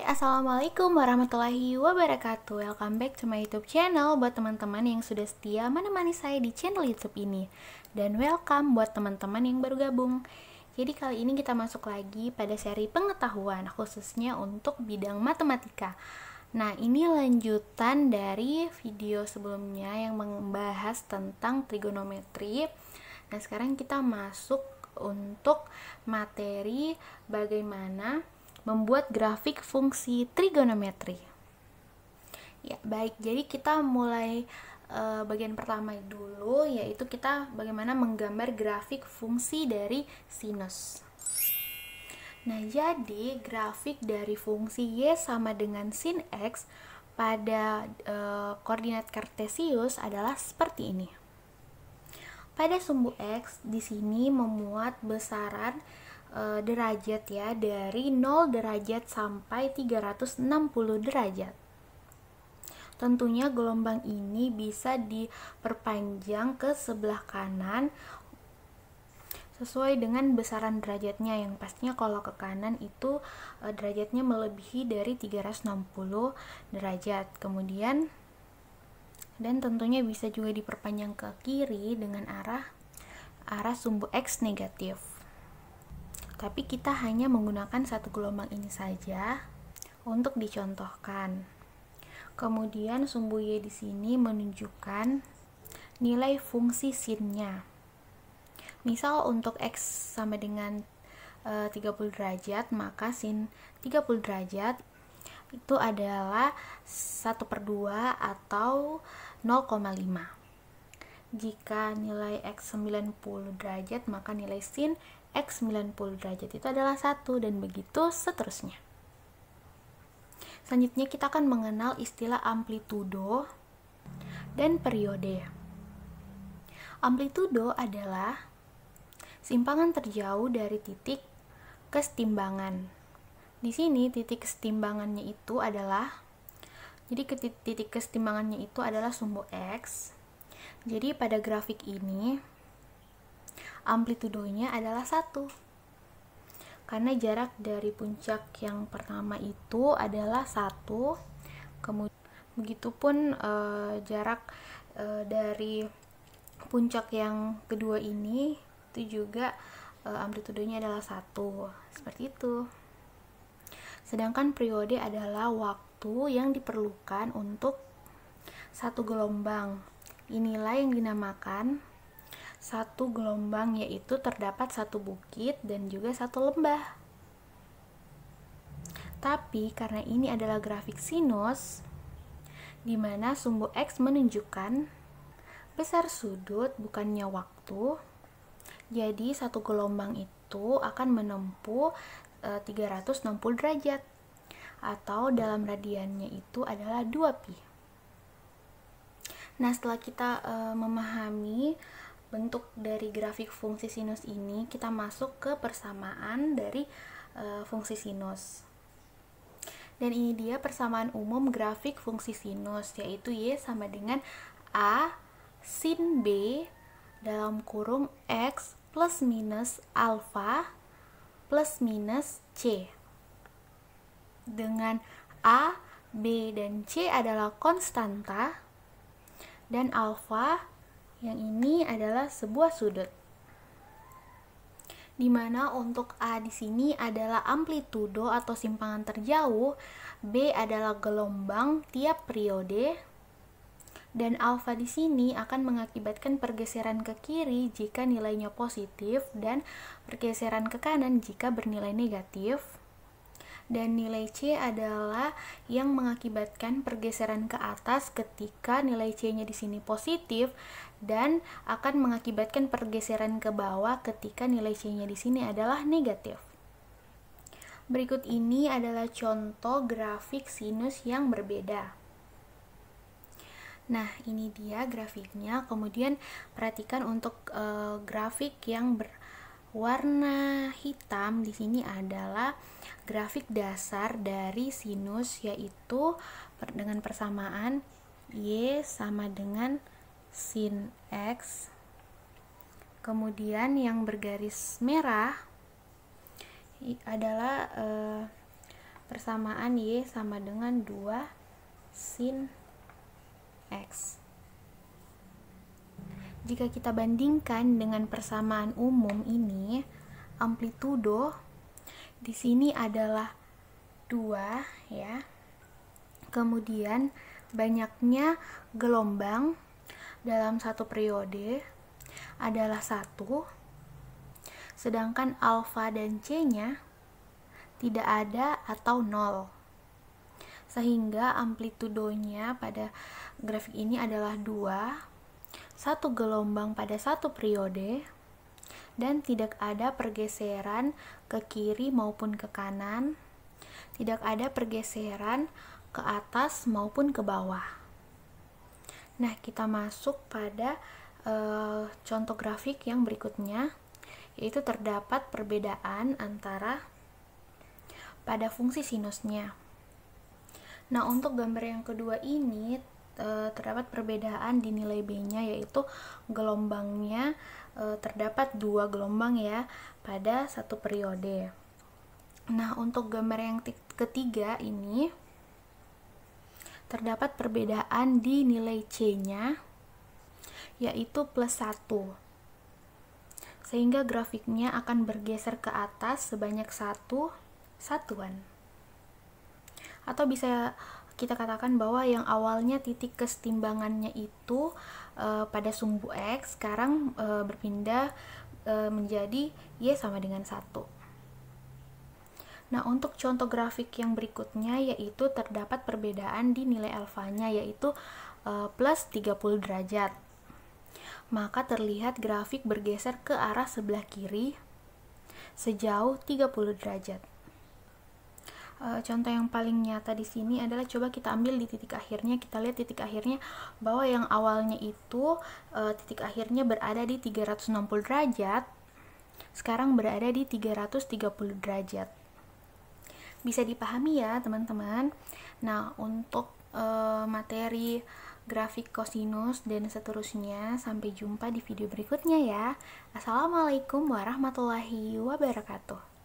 Assalamualaikum warahmatullahi wabarakatuh. Welcome back to my YouTube channel buat teman-teman yang sudah setia menemani saya di channel YouTube ini. Dan welcome buat teman-teman yang baru gabung. Jadi kali ini kita masuk lagi pada seri pengetahuan, khususnya untuk bidang matematika. Nah, ini lanjutan dari video sebelumnya yang membahas tentang trigonometri. Nah, sekarang kita masuk untuk materi bagaimana membuat grafik fungsi trigonometri. Ya, baik. Jadi kita mulai bagian pertama dulu, yaitu kita bagaimana menggambar grafik fungsi dari sinus. Nah, jadi grafik dari fungsi y sama dengan sin x pada koordinat kartesius adalah seperti ini. Pada sumbu x di sini memuat besaran derajat ya, dari 0 derajat sampai 360 derajat. Tentunya gelombang ini bisa diperpanjang ke sebelah kanan sesuai dengan besaran derajatnya, yang pastinya kalau ke kanan itu derajatnya melebihi dari 360 derajat. Kemudian dan tentunya bisa juga diperpanjang ke kiri dengan arah sumbu x negatif. Tapi kita hanya menggunakan satu gelombang ini saja untuk dicontohkan. Kemudian sumbu y di sini menunjukkan nilai fungsi sinnya. Misal untuk x sama dengan 30 derajat, maka sin 30 derajat itu adalah 1/2 atau 0,5. Jika nilai x 90 derajat, maka nilai sin x 90 derajat itu adalah 1, dan begitu seterusnya. Selanjutnya kita akan mengenal istilah amplitudo dan periode. Amplitudo adalah simpangan terjauh dari titik kesetimbangan. Di sini titik kesetimbangannya itu adalah, jadi titik kesetimbangannya itu adalah sumbu x. Jadi pada grafik ini amplitudonya adalah 1, karena jarak dari puncak yang pertama itu adalah 1. Kemudian begitupun jarak dari puncak yang kedua ini itu juga amplitudonya adalah 1, seperti itu. Sedangkan periode adalah waktu yang diperlukan untuk satu gelombang. Inilah yang dinamakan satu gelombang, yaitu terdapat satu bukit dan juga satu lembah. Tapi karena ini adalah grafik sinus, di mana sumbu x menunjukkan besar sudut bukannya waktu, jadi satu gelombang itu akan menempuh 360 derajat, atau dalam radiannya itu adalah 2pi. Nah, setelah kita memahami bentuk dari grafik fungsi sinus ini, kita masuk ke persamaan dari fungsi sinus. Dan ini dia persamaan umum grafik fungsi sinus, yaitu y sama dengan a sin b dalam kurung x plus minus alfa plus minus c. Dengan a, b, dan c adalah konstanta, dan alfa yang ini adalah sebuah sudut. Dimana untuk A di sini adalah amplitudo atau simpangan terjauh, B adalah gelombang tiap periode, dan alfa di sini akan mengakibatkan pergeseran ke kiri jika nilainya positif dan pergeseran ke kanan jika bernilai negatif. Dan nilai C adalah yang mengakibatkan pergeseran ke atas ketika nilai C-nya di sini positif, dan akan mengakibatkan pergeseran ke bawah ketika nilai C-nya di sini adalah negatif. Berikut ini adalah contoh grafik sinus yang berbeda. Nah, ini dia grafiknya. Kemudian perhatikan untuk grafik yang warna hitam di sini adalah grafik dasar dari sinus, yaitu dengan persamaan y sama dengan sin x. Kemudian yang bergaris merah adalah persamaan Y sama dengan 2 sin X. Jika kita bandingkan dengan persamaan umum ini, amplitudo di sini adalah 2 ya. Kemudian banyaknya gelombang dalam satu periode adalah 1, sedangkan alfa dan C-nya tidak ada atau 0. Sehingga amplitudonya pada grafik ini adalah 2, satu gelombang pada satu periode, dan tidak ada pergeseran ke kiri maupun ke kanan, tidak ada pergeseran ke atas maupun ke bawah. Nah, kita masuk pada contoh grafik yang berikutnya, yaitu terdapat perbedaan antara pada fungsi sinusnya. Nah, untuk gambar yang kedua ini terdapat perbedaan di nilai B-nya, yaitu gelombangnya terdapat 2 gelombang ya pada satu periode. Nah, untuk gambar yang ketiga ini terdapat perbedaan di nilai C-nya, yaitu plus 1. Sehingga grafiknya akan bergeser ke atas sebanyak 1 satuan. Atau bisa kita katakan bahwa yang awalnya titik kesetimbangannya itu pada sumbu X, sekarang berpindah menjadi Y sama dengan 1. Nah, untuk contoh grafik yang berikutnya yaitu terdapat perbedaan di nilai alfanya, yaitu plus 30 derajat. Maka terlihat grafik bergeser ke arah sebelah kiri sejauh 30 derajat. Contoh yang paling nyata di sini adalah coba kita ambil di titik akhirnya. Kita lihat titik akhirnya bahwa yang awalnya itu titik akhirnya berada di 360 derajat, sekarang berada di 330 derajat. Bisa dipahami ya teman-teman. Nah, untuk materi grafik kosinus dan seterusnya, sampai jumpa di video berikutnya ya. Assalamualaikum warahmatullahi wabarakatuh.